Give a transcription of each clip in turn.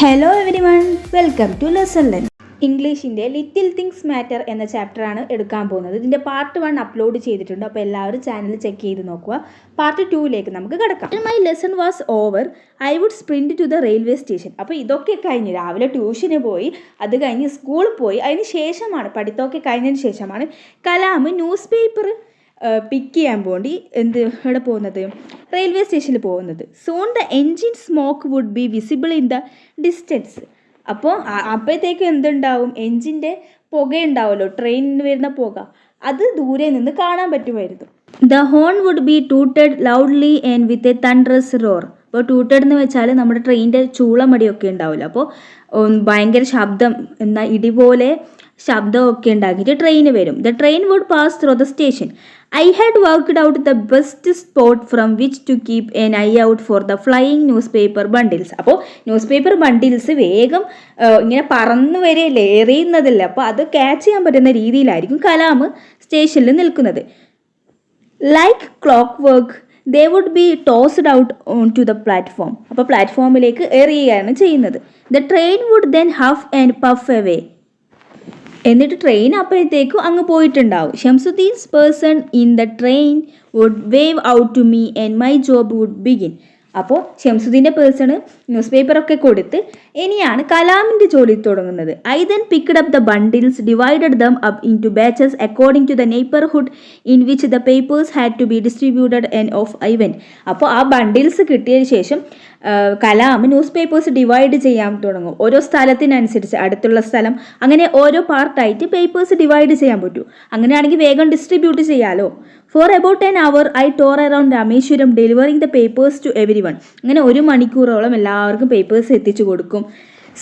Hello everyone, welcome to lesson Len. ഇംഗ്ലീഷിൻ്റെ little things matter എന്ന ചാപ്റ്ററാണ് എടുക്കാൻ പോകുന്നത്. ഇതിൻ്റെ പാർട്ട് 1 അപ്ലോഡ് ചെയ്തിട്ടുണ്ട്. അപ്പോൾ എല്ലാവരും ചാനൽ ചെക്ക് ചെയ്ത് നോക്കുക. പാർട്ട് 2ലേക്ക് നമുക്ക് കിടക്കാം. My lesson was over, I would sprint to the railway station. അപ്പോൾ ഇതൊക്കെ കഴിഞ്ഞ് രാവിലെ ട്യൂഷന് പോയി, അത് കഴിഞ്ഞ് സ്കൂളിൽ പോയി, അതിന് ശേഷമാണ് പഠിത്തമൊക്കെ കഴിഞ്ഞതിന് ശേഷമാണ് കലാം ന്യൂസ് പേപ്പർ പിക്ക് ചെയ്യാൻ വേണ്ടി ഇവിടെ പോകുന്നത്, റെയിൽവേ സ്റ്റേഷനിൽ പോകുന്നത്. Soon the engine smoke would be visible in the distance. അപ്പോൾ അപ്പോഴത്തേക്കും എന്തുണ്ടാവും, എൻജിൻ്റെ പുക ഉണ്ടാവുമല്ലോ, ട്രെയിനിന് വരുന്ന പുക, അത് ദൂരെ നിന്ന് കാണാൻ പറ്റുമായിരുന്നു. The horn would be tooted loudly and with a thunderous roar. അപ്പോൾ ടൂട്ടഡ് എന്ന് വെച്ചാൽ നമ്മുടെ ട്രെയിനിൻ്റെ ചൂളമടിയൊക്കെ ഉണ്ടാവില്ല, അപ്പോൾ ഭയങ്കര ശബ്ദം, എന്നാൽ ഇടിപോലെ ശബ്ദമൊക്കെ ഉണ്ടാക്കിയിട്ട് ട്രെയിന് വരും. The train would pass through the station. I had worked out the best spot from which to keep an eye out for the flying newspaper bundles. അപ്പോൾ ന്യൂസ് പേപ്പർ ബണ്ടിൽസ് വേഗം ഇങ്ങനെ പറന്ന് വരെയല്ലേ, എറിയുന്നതല്ലേ, അപ്പോൾ അത് catch ചെയ്യാൻ പറ്റുന്ന രീതിയിലായിരിക്കും കലാം സ്റ്റേഷനിൽ നിൽക്കുന്നത്. Like clockwork they would be tossed out on to the platform. അപ്പോൾ പ്ലാറ്റ്ഫോമിലേക്ക് എറിയുകയാണ് ചെയ്യുന്നത്. The train would then huff and puff away. എന്നിട്ട് ട്രെയിൻ അപ്പോഴത്തേക്കും അങ്ങ് പോയിട്ടുണ്ടാവും. Shamsuddin's person in the train would wave out to me and my job would begin. അപ്പോൾ ഷംസുദ്ദീൻ്റെ പേഴ്സണ് ന്യൂസ് പേപ്പറൊക്കെ കൊടുത്ത് ഇനിയാണ് കലാമിൻ്റെ ജോലി തുടങ്ങുന്നത്. I then picked up the bundles, divided them up into batches according to the neighbourhood in which the papers had to be distributed and off I went. അപ്പോൾ ആ ബണ്ടിൽസ് കിട്ടിയതിന് ശേഷം കലാം ന്യൂസ് പേപ്പേഴ്സ് ഡിവൈഡ് ചെയ്യാൻ തുടങ്ങും. ഓരോ സ്ഥലത്തിനനുസരിച്ച്, അടുത്തുള്ള സ്ഥലം, അങ്ങനെ ഓരോ പാർട്ടായിട്ട് പേപ്പേഴ്സ് ഡിവൈഡ് ചെയ്യാൻ പറ്റൂ. അങ്ങനെയാണെങ്കിൽ വേഗം ഡിസ്ട്രിബ്യൂട്ട് ചെയ്യാമല്ലോ. For about an hour I tore around Rameswaram delivering the papers to everyone. അങ്ങനെ 1 മണിക്കൂറോളം എല്ലാവർക്കും പേപ്പേഴ്സ് എത്തിച്ചു കൊടുക്കും.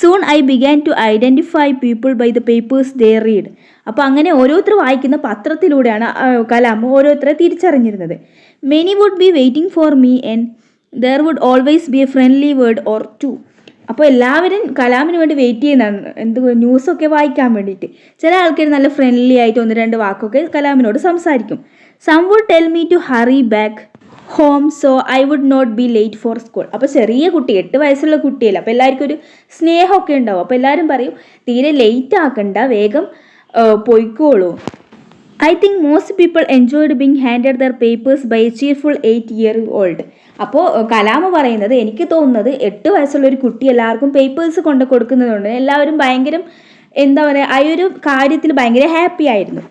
Soon I began to identify people by the papers they read. അപ്പോൾ അങ്ങനെ ഓരോരുത്തർ വായിക്കുന്ന പത്രത്തിലൂടെയാണ് കലാം ഓരോരുത്തരെ തിരിച്ചറിഞ്ഞിരുന്നത്. Many would be waiting for me and there would always be a friendly word or two. അപ്പോൾ എല്ലാവരും കലാമിന് വേണ്ടി വെയിറ്റ് ചെയ്യുന്നതാണ്, ന്യൂസൊക്കെ വായിക്കാൻ വേണ്ടിയിട്ട്. ചില ആൾക്കാർ നല്ല ഫ്രണ്ട്ലി ആയിട്ട് 1-2 വാക്കൊക്കെ കലാമിനോട് സംസാരിക്കും. Some would tell me to hurry back home so I would not be late for school. അപ്പോൾ ചെറിയ കുട്ടി, 8 വയസ്സുള്ള കുട്ടിയല്ല, അപ്പോൾ എല്ലാവർക്കും ഒരു സ്നേഹമൊക്കെ ഉണ്ടാവും. അപ്പോൾ എല്ലാവരും പറയും തീരെ ലേറ്റ് ആക്കണ്ട, വേഗം പോയിക്കോളൂ. I think most people enjoyed being handed their papers by a cheerful 8-year-old. അപ്പോൾ കലാം പറയുന്നത്, എനിക്ക് തോന്നുന്നത് 8 വയസ്സുള്ള ഒരു കുട്ടി എല്ലാവർക്കും പേപ്പേഴ്സ് കൊണ്ട് കൊടുക്കുന്നതുകൊണ്ട് എല്ലാവരും ഭയങ്കര എന്താ പറയുക, ആ ഒരു കാര്യത്തിൽ ഭയങ്കര ഹാപ്പി ആയിരുന്നു.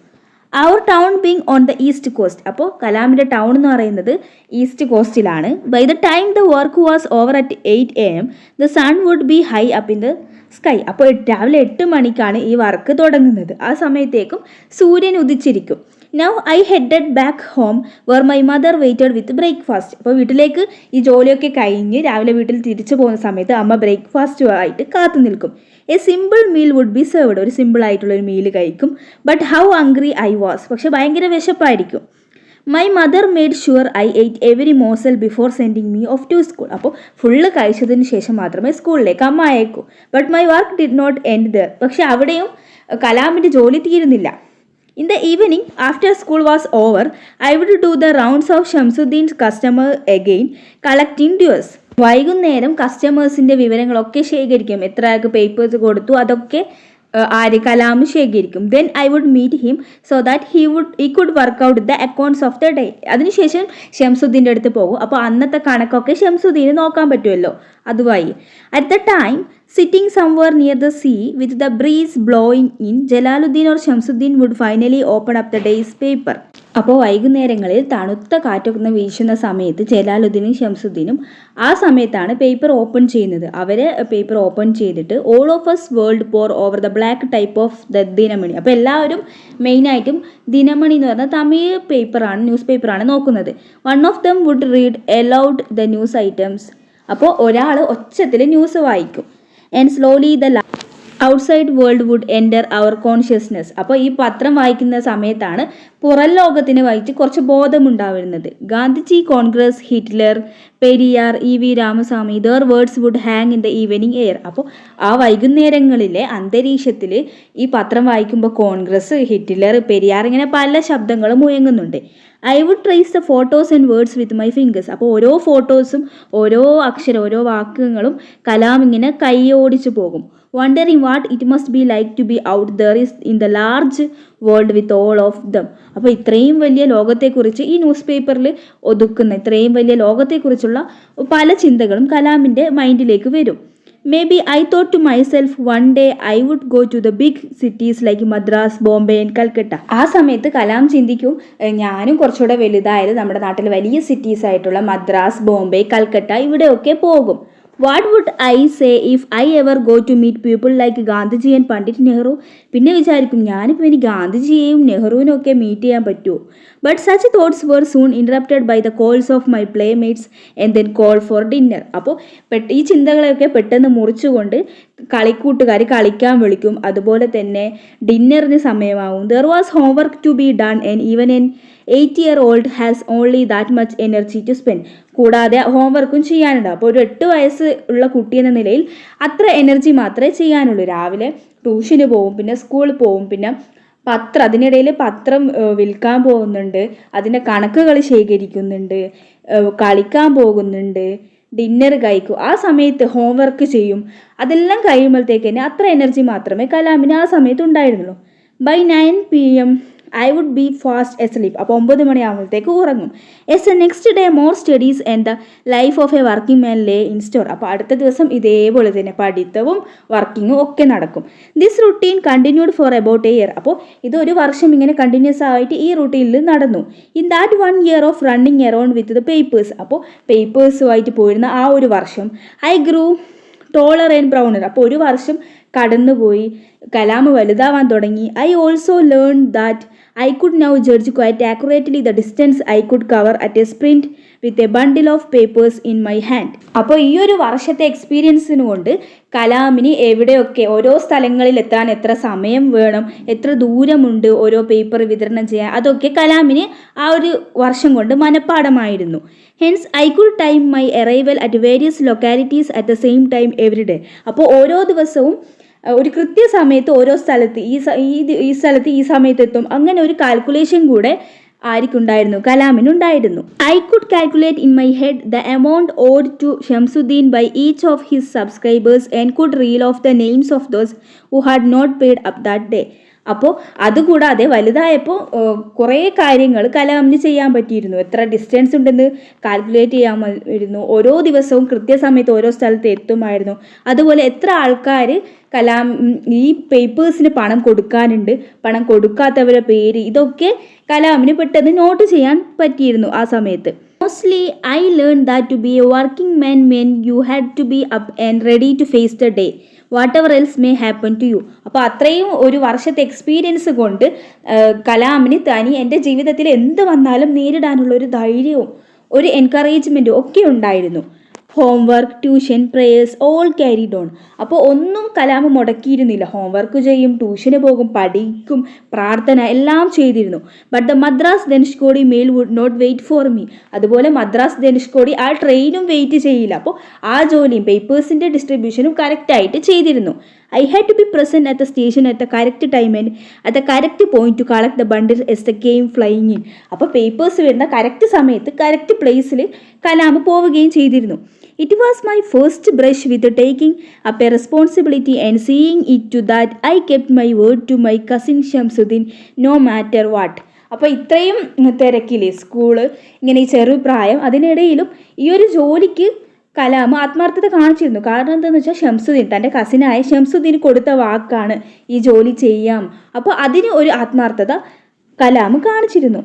Our town being on the east coast. അപ്പോൾ കലാമിൻ്റെ ടൗൺ എന്ന് പറയുന്നത് ഈസ്റ്റ് കോസ്റ്റിലാണ്. By the time the work was over at 8 AM the sun would be high up in the sky. അപ്പോൾ രാവിലെ 8 മണിക്കാണ് ഈ വർക്ക് തുടങ്ങുന്നത്. ആ സമയത്തേക്കും സൂര്യൻ ഉദിച്ചിരിക്കും. Now I headed back home where my mother waited with breakfast. അപ്പോൾ വീട്ടിലേക്ക് ഈ ജോലിയൊക്കെ കഴിഞ്ഞ് രാവിലെ വീട്ടിൽ തിരിച്ചു പോകുന്ന സമയത്ത് അമ്മ ബ്രേക്ക്ഫാസ്റ്റുമായിട്ട് കാത്തു നിൽക്കും. A simple meal would be served. ഒരു സിമ്പിൾ ആയിട്ടുള്ളൊരു മീൽ കഴിക്കും. But how hungry I was. പക്ഷെ ഭയങ്കര വിശപ്പായിരിക്കും. My mother made sure I ate every morsel before sending me off to school. അപ്പോൾ ഫുള്ള് കഴിച്ചതിന് ശേഷം മാത്രമേ സ്കൂളിലേക്ക് അമ്മ അയക്കൂ. But my work did not end there. പക്ഷെ അവിടെയും കലാമിൻ്റെ ജോലി തീരുന്നില്ല. In the evening after school was over I would do the rounds of ഷംസുദ്ദീൻസ് customer again collecting dues. വൈകുന്നേരം കസ്റ്റമേഴ്സിൻ്റെ വിവരങ്ങളൊക്കെ ശേഖരിക്കും. എത്ര ആൾക്ക് പേപ്പേഴ്സ് കൊടുത്തു അതൊക്കെ കലാം ശേഖരിക്കും. Then I would meet him so that he could work out the accounts of the day. അതിനുശേഷം ഷംസുദ്ദീൻ്റെ അടുത്ത് പോകും. അപ്പോൾ അന്നത്തെ കണക്കൊക്കെ ഷംസുദ്ദീന് നോക്കാൻ പറ്റുമല്ലോ അതുമായി. At the time sitting somewhere near the sea with the breeze blowing in, Jalaluddin or Shamsuddin would finally open up the day's paper. അപ്പോൾ വൈകുന്നേരങ്ങളിൽ തണുത്ത കാറ്റൊക്കെ വീശുന്ന സമയത്ത് ജലാലുദ്ദീനും ഷംസുദ്ദീനും ആ സമയത്താണ് പേപ്പർ ഓപ്പൺ ചെയ്യുന്നത്. അവർ പേപ്പർ ഓപ്പൺ ചെയ്തിട്ട് all of us would pore over the black type of the Dinamani. അപ്പോൾ എല്ലാവരും മെയിനായിട്ടും ദിനമണി എന്ന് പറഞ്ഞാൽ തമിഴ് പേപ്പറാണ്, ന്യൂസ് പേപ്പറാണ് നോക്കുന്നത്. One of them would read aloud the news items. അപ്പോൾ ഒരാൾ ഒച്ചത്തിൽ ന്യൂസ് വായിക്കും. And slowly the outside world would enter our consciousness. അപ്പോൾ ഈ പത്രം വായിക്കുന്ന സമയത്താണ് പുറം ലോകത്തിന് വായിച്ച് കുറച്ച് ബോധമുണ്ടാവുന്നത്. Gandhiji, Congress, Hitler, Periyar, E V. Ramaswamy, their words would hang in the evening air. അപ്പോൾ ആ വൈകുന്നേരങ്ങളിലെ അന്തരീക്ഷത്തിൽ ഈ പത്രം വായിക്കുമ്പോൾ കോൺഗ്രസ്, ഹിറ്റ്ലർ, പെരിയാർ ഇങ്ങനെ പല ശബ്ദങ്ങളും മുഴങ്ങുന്നുണ്ട്. I would trace the photos and words with my fingers. അപ്പോൾ ഓരോ ഫോട്ടോസും ഓരോ അക്ഷരം ഓരോ വാക്കുകളും കലാം ഇങ്ങനെ കൈയോടിച്ചു പോകും. Wondering what it must be like to be out there is in the large world with all of them. അപ്പോൾ ഇത്രയും വലിയ ലോകത്തെക്കുറിച്ച് ഈ ന്യൂസ് പേപ്പറിൽ ഒതുക്കുന്ന ഇത്രയും വലിയ ലോകത്തെക്കുറിച്ചുള്ള പല ചിന്തകളും കലാമിൻ്റെ മൈൻഡിലേക്ക് വരും. Maybe I thought to myself one day I would go to the big cities like Madras, Bombay and Calcutta. ആ സമയത്ത് കലാം ചിന്തിക്കും, ഞാനും കുറച്ചുകൂടെ വലുതായത് നമ്മുടെ നാട്ടിൽ വലിയ സിറ്റീസ് ആയിട്ടുള്ള മദ്രാസ്, ബോംബെ, കൽക്കട്ട ഇവിടെയൊക്കെ പോകും. What would I say if I ever go to meet people like Gandhiji and Pandit Nehru. പിന്നെ വിചാരിക്കും, ഞാനിപ്പോൾ ഇനി ഗാന്ധിജിയെയും നെഹ്റുവിനും ഒക്കെ മീറ്റ് ചെയ്യാൻ പറ്റുമോ? But such thoughts were soon interrupted by the calls of my playmates and then call for dinner. അപ്പോൾ ഈ ചിന്തകളെയൊക്കെ പെട്ടെന്ന് മുറിച്ചുകൊണ്ട് കളിക്കൂട്ടുകാർ കളിക്കാൻ വിളിക്കും. അതുപോലെ തന്നെ ഡിന്നറിന് സമയമാവും. There was homework to be done and even an 8-year-old has only that much energy to spend. കൂടാതെ ഹോംവർക്കും ചെയ്യാനുണ്ട്. അപ്പോൾ ഒരു 8 വയസ്സ് ഉള്ള കുട്ടി എന്ന നിലയിൽ അത്ര എനർജി മാത്രമേ ചെയ്യാനുള്ളൂ. രാവിലെ ട്യൂഷന് പോവും, പിന്നെ സ്കൂളിൽ പോവും, പിന്നെ അതിനിടയിൽ പത്രം വിൽക്കാൻ പോകുന്നുണ്ട്, അതിൻ്റെ കണക്കുകൾ ശേഖരിക്കുന്നുണ്ട്, കളിക്കാൻ പോകുന്നുണ്ട്, ഡിന്നർ കഴിക്കും, ആ സമയത്ത് ഹോംവർക്ക് ചെയ്യും. അതെല്ലാം കഴിയുമ്പോഴത്തേക്ക് തന്നെ അത്ര എനർജി മാത്രമേ കലാമിന് ആ സമയത്ത് ഉണ്ടായിരുന്നുള്ളൂ. By 9 PM I would be fast asleep. അപ്പോൾ 9 മണിയാകുമ്പോഴത്തേക്ക് ഉറങ്ങും. As a next day more studies and the life of a working man lay in store. അപ്പോൾ അടുത്ത ദിവസം ഇതേപോലെ തന്നെ പഠിത്തവും വർക്കിങ്ങും ഒക്കെ നടക്കും. This routine continued for about a year. അപ്പോൾ ഇത് ഒരു വർഷം ഇങ്ങനെ കണ്ടിന്യൂസ് ആയിട്ട് ഈ റുട്ടീനിൽ നടന്നു. In that 1 year of running around with the papers. അപ്പോൾ പേപ്പേഴ്സുമായിട്ട് പോയിരുന്ന ആ ഒരു വർഷം ഐ ഗ്രൂ ടോളർ ആൻഡ് ബ്രൗണർ. അപ്പോൾ ഒരു വർഷം കടന്നുപോയി, കലാം വലുതാവാൻ തുടങ്ങി. I also learn that I could now judge quite accurately the distance I could cover at A sprint with a bundle of papers in my hand. അപ്പോൾ ഈ ഒരു വർഷത്തെ എക്സ്പീരിയൻസിന് കൊണ്ട് കലാമിന് എവിടെയൊക്കെ ഓരോ സ്ഥലങ്ങളിൽ എത്താൻ എത്ര സമയം വേണം, എത്ര ദൂരമുണ്ട് ഓരോ പേപ്പർ വിതരണം ചെയ്യാൻ, അതൊക്കെ കലാമിന് ആ ഒരു വർഷം കൊണ്ട് മനഃപ്പാടമായിരുന്നു. Hence I could time my arrival at various localities at the same time every day. അപ്പോൾ ഓരോ ദിവസവും ഒരു കൃത്യസമയത്ത് ഓരോ സ്ഥലത്ത് ഈ സ്ഥലത്ത് ഈ സമയത്ത് എത്തും, അങ്ങനെ ഒരു കാൽക്കുലേഷൻ കൂടെ ആർക്കുണ്ടായിരുന്നു? കലാമിനുണ്ടായിരുന്നു. I could calculate in my head the amount owed to Shamsuddin by each of his subscribers and could reel off the names of those who had not paid up that day. അപ്പോൾ അതുകൂടാതെ വലുതായപ്പോൾ കുറേ കാര്യങ്ങൾ കലാമിന് ചെയ്യാൻ പറ്റിയിരുന്നു. എത്ര ഡിസ്റ്റൻസ് ഉണ്ടെന്ന് calculate ചെയ്യാമായിരുന്നു. ഓരോ ദിവസവും കൃത്യസമയത്ത് ഓരോ സ്ഥലത്ത് എത്തുമായിരുന്നു. അതുപോലെ എത്ര ആൾക്കാർ കലാം ഈ പേപ്പേഴ്സിന് പണം കൊടുക്കാനുണ്ട്, പണം കൊടുക്കാത്തവരുടെ പേര്, ഇതൊക്കെ കലാമിന് പെട്ടെന്ന് നോട്ട് ചെയ്യാൻ പറ്റിയിരുന്നു ആ സമയത്ത്. Mostly I learn that to be a working man men you had to be up and ready to face the day whatever else may happen to you. അപ്പോൾ അത്രയും ഒരു വർഷത്തെ എക്സ്പീരിയൻസ് കൊണ്ട് കലാമിന് എൻ്റെ ജീവിതത്തിൽ എന്ത് വന്നാലും നേരിടാനുള്ള ഒരു ധൈര്യവും ഒരു എൻകറേജ്മെൻറ്റും ഒക്കെ ഉണ്ടായിരുന്നു. Homework, tuition, prayers all carried on. അപ്പോൾ ഒന്നും കലാം മുടക്കിയിരുന്നില്ല. ഹോംവർക്ക് ചെയ്യും, ട്യൂഷന് പോകും, പഠിക്കും, പ്രാർത്ഥന എല്ലാം ചെയ്തിരുന്നു. But the Madras Dhanushkodi mail would not wait for me. അതുപോലെ മദ്രാസ് ധനുഷ്കോടി ആ ട്രെയിനും വെയിറ്റ് ചെയ്യില്ല. അപ്പോൾ ആ ജോലിയും പേപ്പേഴ്സിൻ്റെ ഡിസ്ട്രിബ്യൂഷനും കറക്റ്റായിട്ട് ചെയ്തിരുന്നു. I had to be present at the station at the correct time and at the correct point to collect the bundles as they came flying in. അപ്പോൾ പേപ്പേഴ്സ് വരുന്ന കറക്റ്റ് സമയത്ത് കറക്റ്റ് പ്ലേസിൽ കലാം പോവുകയും ചെയ്തിരുന്നു. It was my first brush with taking up a responsibility and seeing it to that I kept my word to my cousin Shamsuddin no matter what. അപ്പോൾ ഇത്രയും തിരക്കില്ലേ school, ഇങ്ങനെ ഈ ചെറുപ്രായം, അതിനിടയിലും ഈ ഒരു ജോലിക്ക് കലാം ആത്മാർത്ഥത കാണിച്ചിരുന്നു. കാരണം എന്താണെന്ന് വെച്ചാൽ ഷംസുദ്ദീൻ, തൻ്റെ കസിനായ ഷംസുദ്ദീൻ കൊടുത്ത വാക്കാണ് ഈ ജോലി ചെയ്യാം. അപ്പോൾ അതിന് ഒരു ആത്മാർത്ഥത കലാം കാണിച്ചിരുന്നു.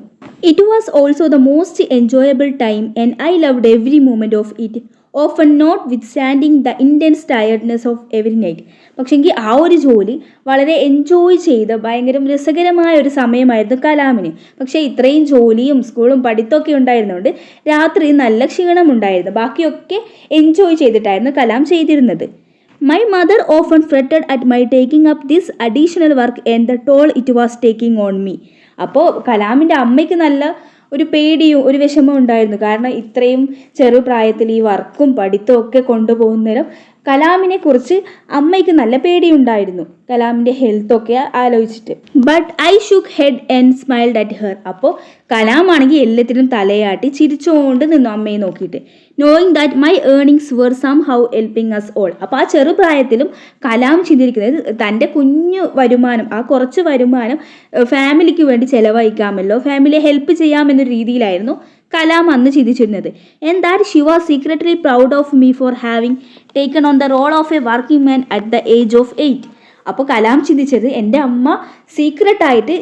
It was also the most enjoyable time and I loved every moment of it, often notwithstanding the intense tiredness of every night. പക്ഷെങ്കിൽ ആ ഒരു ജോലി വളരെ എൻജോയ് ചെയ്ത് ഭയങ്കര രസകരമായ ഒരു സമയമായിരുന്നു കലാമിന്. പക്ഷേ ഇത്രയും ജോലിയും സ്കൂളും പഠിത്തമൊക്കെ ഉണ്ടായിരുന്നുകൊണ്ട് രാത്രി നല്ല ക്ഷീണമുണ്ടായിരുന്നു. ബാക്കിയൊക്കെ എൻജോയ് ചെയ്തിട്ടായിരുന്നു കലാം ചെയ്തിരുന്നത്. My mother often fretted at my taking up this additional work and the toll it was taking on me. അപ്പോൾ കലാമിൻ്റെ അമ്മയ്ക്ക് നല്ല ഒരു പേടിയും ഒരു വിഷമവും ഉണ്ടായിരുന്നു. കാരണം ഇത്രയും ചെറുപ്രായത്തിൽ ഈ വർക്കും പഠിത്തവും ഒക്കെ കൊണ്ടുപോകുന്നേരം കലാമിനെ കുറിച്ച് അമ്മയ്ക്ക് നല്ല പേടിയുണ്ടായിരുന്നു, കലാമിൻ്റെ ഹെൽത്തൊക്കെ ആലോചിച്ചിട്ട്. But I shook head and smiled at her. അപ്പോൾ കലാമാണെങ്കിൽ എല്ലാത്തിനും തലയാട്ടി ചിരിച്ചുകൊണ്ട് നിന്നു അമ്മയെ നോക്കിയിട്ട്. Knowing that my earnings were somehow helping us all. അപ്പോൾ ആ ചെറുപ്രായത്തിലും കലാം ചിന്തിരിക്കുന്നത് തൻ്റെ കുഞ്ഞു വരുമാനം, ആ കുറച്ച് വരുമാനം ഫാമിലിക്ക് വേണ്ടി ചിലവഴിക്കാമല്ലോ, ഫാമിലിയെ ഹെൽപ്പ് ചെയ്യാമെന്നൊരു രീതിയിലായിരുന്നു കലാം അന്ന് ചിന്തിച്ചിരുന്നത്. And that she was secretly proud of me for having taken on the role of a working man at the age of 8. അപ്പോൾ കലാം ചിന്തിച്ചത് എൻ്റെ അമ്മ സീക്രട്ടായിട്ട്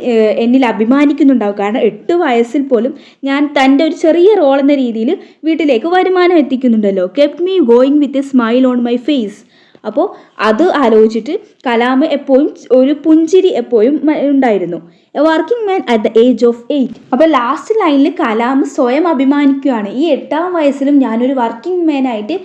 എന്നിൽ അഭിമാനിക്കുന്നുണ്ടാവും. കാരണം 8 വയസ്സിൽ പോലും ഞാൻ തൻ്റെ ഒരു ചെറിയ റോൾ എന്ന രീതിയിൽ വീട്ടിലേക്ക് വരുമാനം എത്തിക്കുന്നുണ്ടല്ലോ. Kept me going with a smile on my face. അപ്പോൾ അത് ആലോചിച്ചിട്ട് കലാം എപ്പോഴും ഒരു പുഞ്ചിരി എപ്പോഴും ഉണ്ടായിരുന്നു. A working man at the age of 8. അപ്പോൾ ലാസ്റ്റ് ലൈനിൽ കലാം സ്വയം അഭിമാനിക്കുകയാണ്, ഈ 8ാം വയസ്സിലും ഞാനൊരു വർക്കിംഗ് മാനായിട്ട്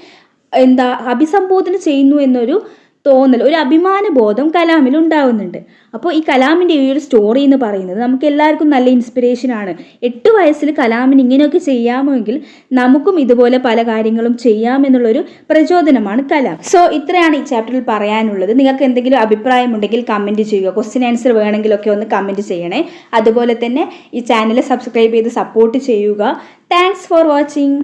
അഭിസംബോധന ചെയ്യുന്നു എന്നൊരു തോന്നൽ, ഒരു അഭിമാന ബോധം കലാമിൽ ഉണ്ടാകുന്നുണ്ട്. അപ്പോൾ ഈ കലാമിൻ്റെ ഈ ഒരു സ്റ്റോറി എന്ന് പറയുന്നത് നമുക്ക് എല്ലാവർക്കും നല്ല ഇൻസ്പിറേഷനാണ്. 8 വയസ്സിൽ കലാമിന് ഇങ്ങനെയൊക്കെ ചെയ്യാമെങ്കിൽ നമുക്കും ഇതുപോലെ പല കാര്യങ്ങളും ചെയ്യാമെന്നുള്ളൊരു പ്രചോദനമാണ് കലാം. സോ ഇത്രയാണ് ഈ ചാപ്റ്ററിൽ പറയാനുള്ളത്. നിങ്ങൾക്ക് എന്തെങ്കിലും അഭിപ്രായമുണ്ടെങ്കിൽ കമൻറ്റ് ചെയ്യുക. ക്വസ്റ്റ്യൻ ആൻസർ വേണമെങ്കിലൊക്കെ ഒന്ന് കമൻറ്റ് ചെയ്യണേ. അതുപോലെ തന്നെ ഈ ചാനൽ സബ്സ്ക്രൈബ് ചെയ്ത് സപ്പോർട്ട് ചെയ്യുക. Thanks for watching.